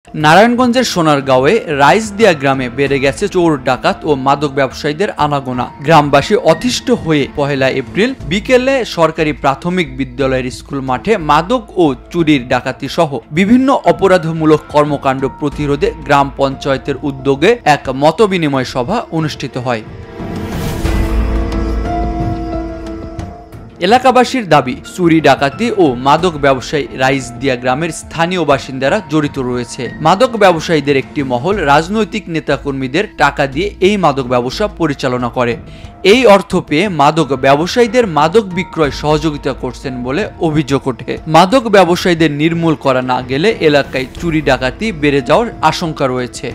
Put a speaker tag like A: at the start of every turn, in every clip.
A: নারায়ণগঞ্জের সোনারগাঁওয়ে রাইসদিয়া গ্রামে বেড়ে গেছে চোর ডাকাত ও মাদক ব্যবসায়ীদের আনাগোনা। গ্রামবাসী অতিষ্ঠ হয়ে ১ এপ্রিল বিকেলে সরকারি প্রাথমিক বিদ্যালয়ের স্কুল মাঠে মাদক ও চুরির ডাকাতি সহ বিভিন্ন অপরাধমূলক কর্মকাণ্ড প্রতিরোধে গ্রাম পঞ্চায়েতের উদ্যোগে এক মতবিনিময় সভা অনুষ্ঠিত হয়। এলাকাবাসীর দাবি, চুরি ডাকাতি ও মাদক ব্যবসায়ী রাইসদিয়া গ্রামের স্থানীয় বাসিন্দারা জড়িত রয়েছে। মাদক ব্যবসায়ীদের একটি মহল রাজনৈতিক নেতাকর্মীদের টাকা দিয়ে এই মাদক ব্যবসা পরিচালনা করে। এই অর্থ পেয়ে মাদক ব্যবসায়ীদের মাদক বিক্রয় সহযোগিতা করছেন বলে অভিযোগ ওঠে। মাদক ব্যবসায়ীদের নির্মূল করা না গেলে এলাকায় চুরি ডাকাতি বেড়ে যাওয়ার আশঙ্কা রয়েছে।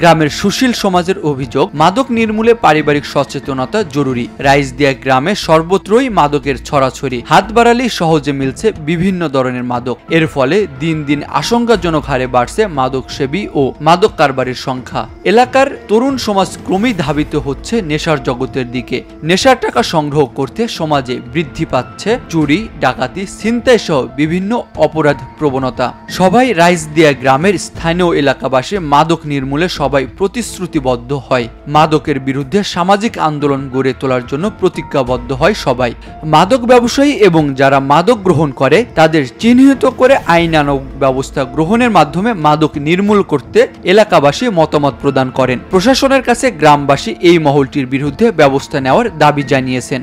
A: গ্রামের সুশীল সমাজের অভিযোগ, মাদক নির্মূলে পারিবারিক সচেতনতা জরুরি। রাইসদিয়া গ্রামে সর্বত্রই মাদকের ছড়াছড়ি, হাত বাড়ালেই সহজে মিলছে বিভিন্ন ধরনের মাদক। এর ফলে দিন দিন আশঙ্কাজনক হারে বাড়ছে মাদক সেবী ও মাদক কারবারির সংখ্যা। এলাকার তরুণ সমাজ ক্রমেই ধাবিত হচ্ছে নেশার জগতের দিকে। নেশার টাকা সংগ্রহ করতে সমাজে বৃদ্ধি পাচ্ছে চুরি, ডাকাতি, ছিনতাই সহ বিভিন্ন অপরাধ প্রবণতা। সবাই রাইসদিয়া গ্রামের স্থানীয় এলাকাবাসী মাদক নির্মূলে সবাই প্রতিশ্রুতিবদ্ধ হয়। মাদকের বিরুদ্ধে সামাজিক আন্দোলন গড়ে তোলার জন্য প্রতিজ্ঞাবদ্ধ হয় সবাই। মাদক ব্যবসায়ী এবং যারা মাদক গ্রহণ করে তাদের চিহ্নিত করে আইনানুগ ব্যবস্থা গ্রহণের মাধ্যমে মাদক নির্মূল করতে এলাকাবাসী মতামত প্রদান করেন। প্রশাসনের কাছে গ্রামবাসী এই মহলটির বিরুদ্ধে ব্যবস্থা নেওয়ার দাবি জানিয়েছেন।